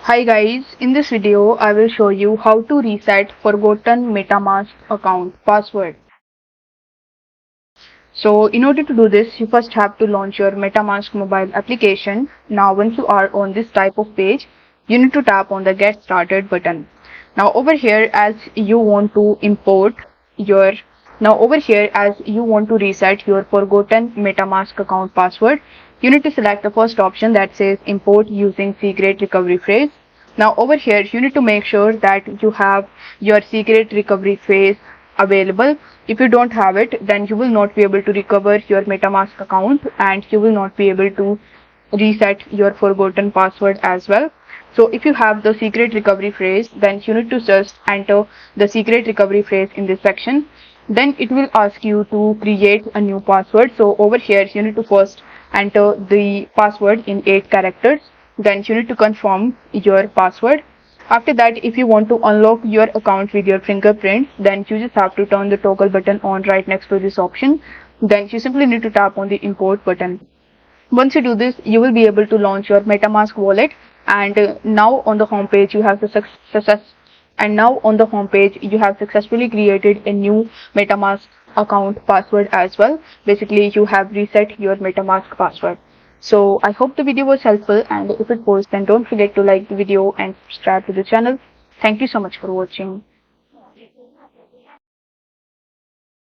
Hi guys, in this video I will show you how to reset forgotten MetaMask account password. So in order to do this, you first have to launch your MetaMask mobile application. Now once you are on this type of page, you need to tap on the Get Started button. Now over here as you want to reset your forgotten MetaMask account password, you need to select the first option that says import using secret recovery phrase. Now over here you need to make sure that you have your secret recovery phrase available. If you don't have it, then you will not be able to recover your MetaMask account and you will not be able to reset your forgotten password as well. So if you have the secret recovery phrase, then you need to just enter the secret recovery phrase in this section. Then it will ask you to create a new password. So over here you need to first enter the password in 8 characters. Then you need to confirm your password. After that, if you want to unlock your account with your fingerprints, then you just have to turn the toggle button on right next to this option. Then you simply need to tap on the import button. Once you do this, you will be able to launch your MetaMask wallet, and now on the home page you have successfully created a new MetaMask account password as well. Basically, you have reset your MetaMask password. So I hope the video was helpful, and if it was, then don't forget to like the video and subscribe to the channel. Thank you so much for watching.